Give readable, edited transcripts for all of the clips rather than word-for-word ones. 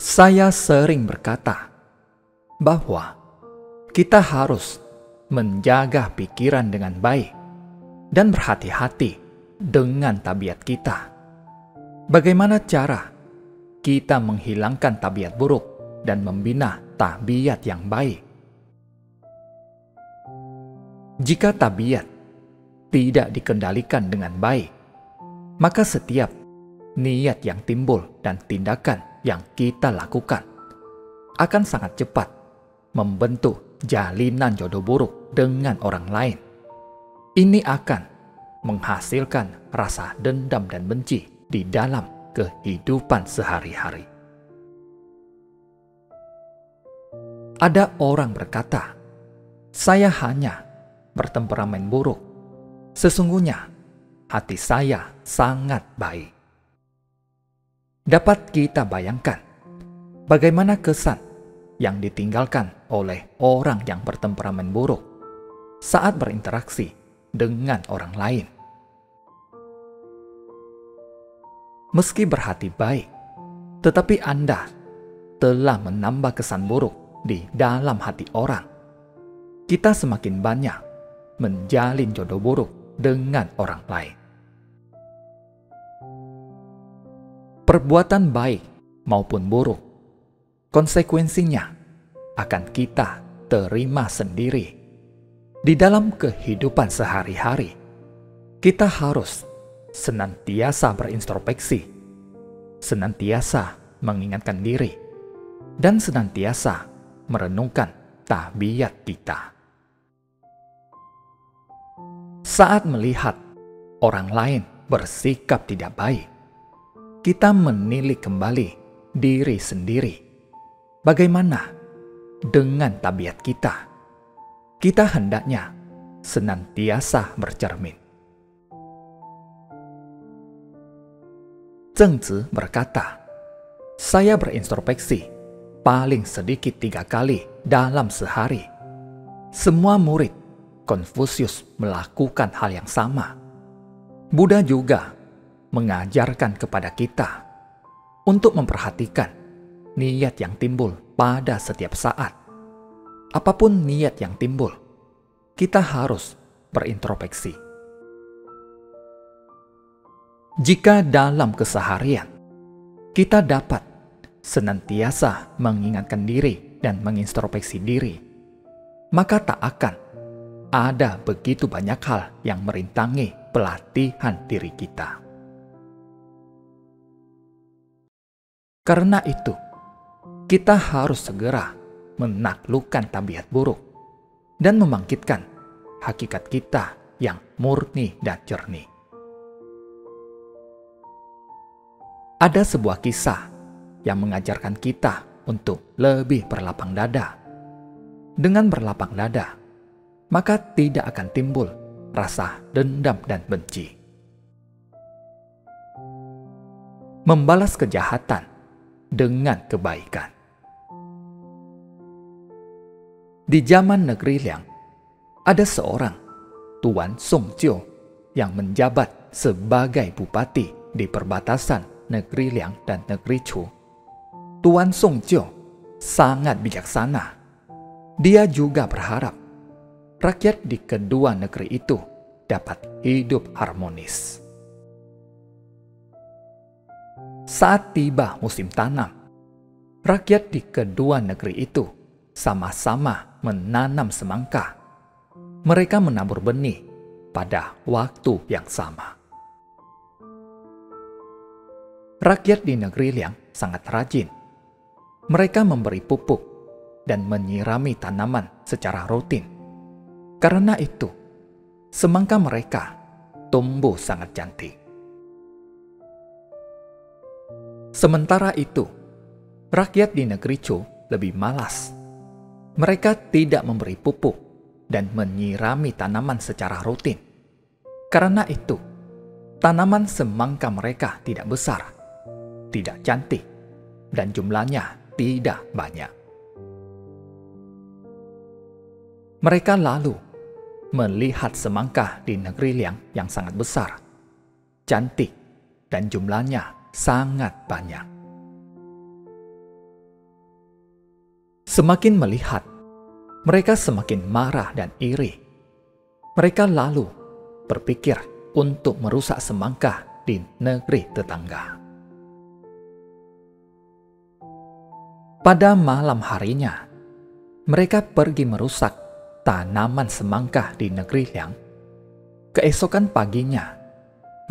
Saya sering berkata bahwa kita harus menjaga pikiran dengan baik dan berhati-hati dengan tabiat kita. Bagaimana cara kita menghilangkan tabiat buruk dan membina tabiat yang baik? Jika tabiat tidak dikendalikan dengan baik, maka setiap niat yang timbul dan tindakan yang kita lakukan akan sangat cepat membentuk jalinan jodoh buruk dengan orang lain. Ini akan menghasilkan rasa dendam dan benci di dalam kehidupan sehari-hari. Ada orang berkata, "Saya hanya bertemperamen buruk. Sesungguhnya hati saya sangat baik." Dapat kita bayangkan bagaimana kesan yang ditinggalkan oleh orang yang bertemperamen buruk saat berinteraksi dengan orang lain. Meski berhati baik, tetapi Anda telah menambah kesan buruk di dalam hati orang. Kita semakin banyak menjalin jodoh buruk dengan orang lain. Perbuatan baik maupun buruk, konsekuensinya akan kita terima sendiri. Di dalam kehidupan sehari-hari, kita harus senantiasa berintrospeksi, senantiasa mengingatkan diri, dan senantiasa merenungkan tabiat kita. Saat melihat orang lain bersikap tidak baik, kita menilik kembali diri sendiri. Bagaimana dengan tabiat kita? Kita hendaknya senantiasa bercermin. Zhengzi berkata, "Saya berintrospeksi paling sedikit 3 kali dalam sehari." Semua murid Konfusius melakukan hal yang sama. Buddha juga mengajarkan kepada kita untuk memperhatikan niat yang timbul pada setiap saat. Apapun niat yang timbul, kita harus berintrospeksi. Jika dalam keseharian kita dapat senantiasa mengingatkan diri dan mengintrospeksi diri, maka tak akan ada begitu banyak hal yang merintangi pelatihan diri kita. Karena itu, kita harus segera menaklukkan tabiat buruk dan membangkitkan hakikat kita yang murni dan jernih. Ada sebuah kisah yang mengajarkan kita untuk lebih berlapang dada. Dengan berlapang dada, maka tidak akan timbul rasa dendam dan benci. Membalas kejahatan dengan kebaikan. Di zaman negeri Liang, ada seorang Tuan Song Jiu yang menjabat sebagai bupati di perbatasan negeri Liang dan negeri Chu. Tuan Song Jiu sangat bijaksana. Dia juga berharap rakyat di kedua negeri itu dapat hidup harmonis. Saat tiba musim tanam, rakyat di kedua negeri itu sama-sama menanam semangka. Mereka menabur benih pada waktu yang sama. Rakyat di negeri Liang sangat rajin. Mereka memberi pupuk dan menyirami tanaman secara rutin. Karena itu, semangka mereka tumbuh sangat cantik. Sementara itu, rakyat di negeri Chu lebih malas. Mereka tidak memberi pupuk dan menyirami tanaman secara rutin. Karena itu, tanaman semangka mereka tidak besar, tidak cantik, dan jumlahnya tidak banyak. Mereka lalu melihat semangka di negeri Liang yang sangat besar. cantik dan jumlahnya sangat banyak. Semakin melihat, mereka semakin marah dan iri. Mereka lalu berpikir untuk merusak semangka di negeri tetangga. Pada malam harinya, mereka pergi merusak tanaman semangka di negeri Liang. Keesokan paginya,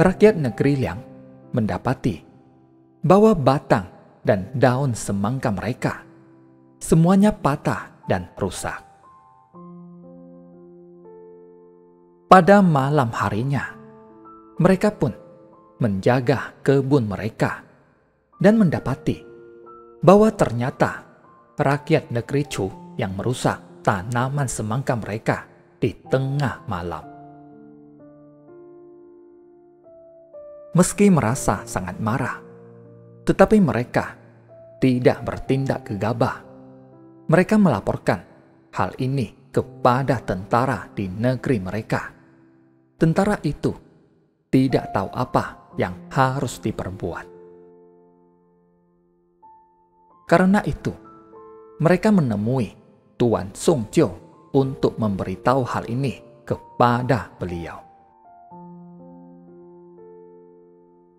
rakyat negeri Liang mendapati bahwa batang dan daun semangka mereka semuanya patah dan rusak. Pada malam harinya, mereka pun menjaga kebun mereka dan mendapati bahwa ternyata rakyat negeri Chu yang merusak tanaman semangka mereka di tengah malam. Meski merasa sangat marah, tetapi mereka tidak bertindak gegabah. Mereka melaporkan hal ini kepada tentara di negeri mereka. Tentara itu tidak tahu apa yang harus diperbuat. Karena itu, mereka menemui Tuan Sung Jiu untuk memberitahu hal ini kepada beliau.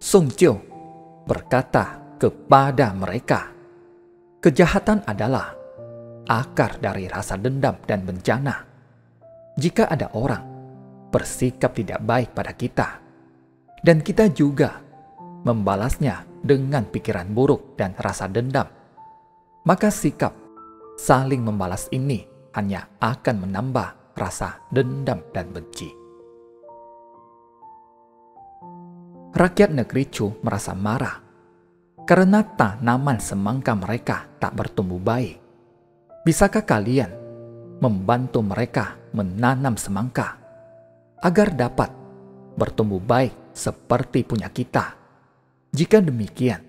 Sung Jiu berkata kepada mereka, kejahatan adalah akar dari rasa dendam dan bencana. Jika ada orang bersikap tidak baik pada kita, dan kita juga membalasnya dengan pikiran buruk dan rasa dendam, maka sikap saling membalas ini hanya akan menambah rasa dendam dan benci. Rakyat negeri Chu merasa marah karena tanaman semangka mereka tak bertumbuh baik. Bisakah kalian membantu mereka menanam semangka agar dapat bertumbuh baik seperti punya kita? Jika demikian,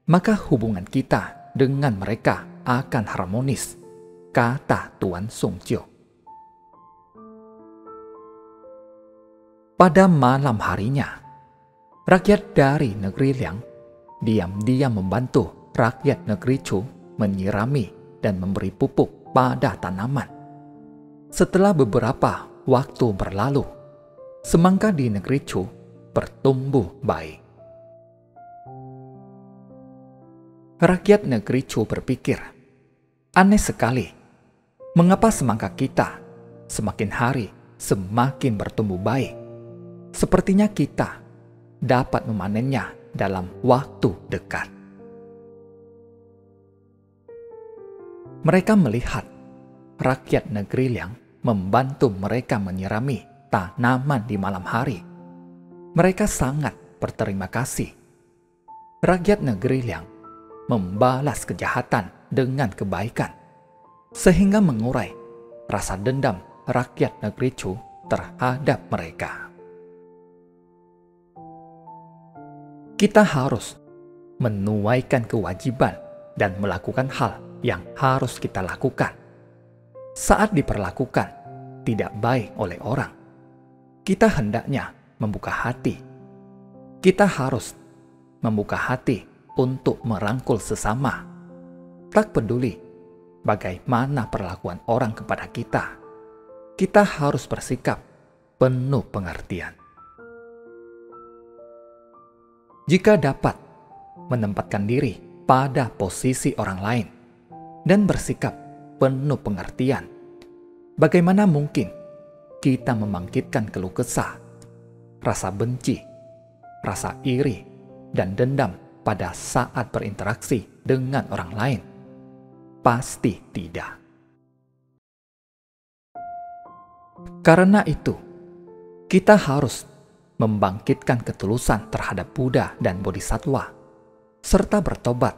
maka hubungan kita dengan mereka akan harmonis, kata Tuan Sung Jiu. Pada malam harinya, rakyat dari negeri Liang diam-diam membantu rakyat negeri Chu menyirami dan memberi pupuk pada tanaman. Setelah beberapa waktu berlalu, semangka di negeri Chu bertumbuh baik. Rakyat negeri Chu berpikir, aneh sekali, mengapa semangka kita semakin hari semakin bertumbuh baik? Sepertinya kita dapat memanennya dalam waktu dekat. Mereka melihat rakyat negeri Liang membantu mereka menyirami tanaman di malam hari. Mereka sangat berterima kasih. Rakyat negeri Liang membalas kejahatan dengan kebaikan, sehingga mengurai rasa dendam rakyat negeri Chu terhadap mereka. Kita harus menuaikan kewajiban dan melakukan hal yang harus kita lakukan. Saat diperlakukan tidak baik oleh orang, kita hendaknya membuka hati. Kita harus membuka hati untuk merangkul sesama. Tak peduli bagaimana perlakuan orang kepada kita, kita harus bersikap penuh pengertian. Jika dapat menempatkan diri pada posisi orang lain dan bersikap penuh pengertian, bagaimana mungkin kita membangkitkan keluh kesah, rasa benci, rasa iri, dan dendam pada saat berinteraksi dengan orang lain? Pasti tidak. Karena itu, kita harus membangkitkan ketulusan terhadap Buddha dan Bodhisattva, serta bertobat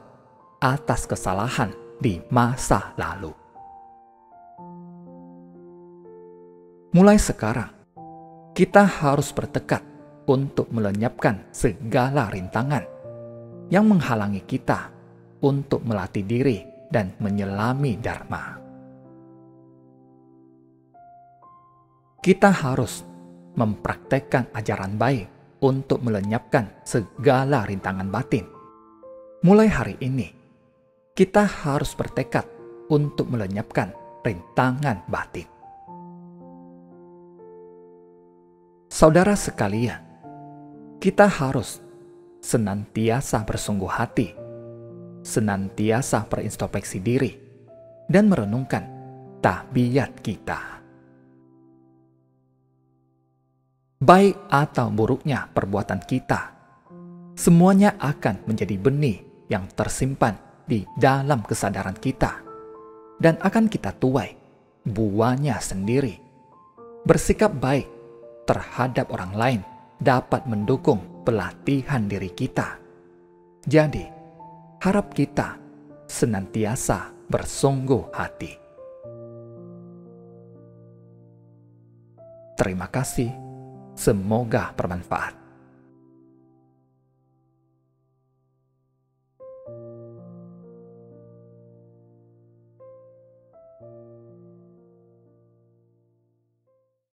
atas kesalahan di masa lalu. Mulai sekarang, kita harus bertekad untuk melenyapkan segala rintangan yang menghalangi kita untuk melatih diri dan menyelami Dharma. Kita harus mempraktekkan ajaran baik untuk melenyapkan segala rintangan batin. Mulai hari ini, kita harus bertekad untuk melenyapkan rintangan batin. Saudara sekalian, kita harus senantiasa bersungguh hati, senantiasa berintrospeksi diri, dan merenungkan tabiat kita. Baik atau buruknya perbuatan kita, semuanya akan menjadi benih yang tersimpan di dalam kesadaran kita, dan akan kita tuai buahnya sendiri. Bersikap baik terhadap orang lain dapat mendukung pelatihan diri kita. Jadi, harap kita senantiasa bersungguh hati. Terima kasih. Semoga bermanfaat.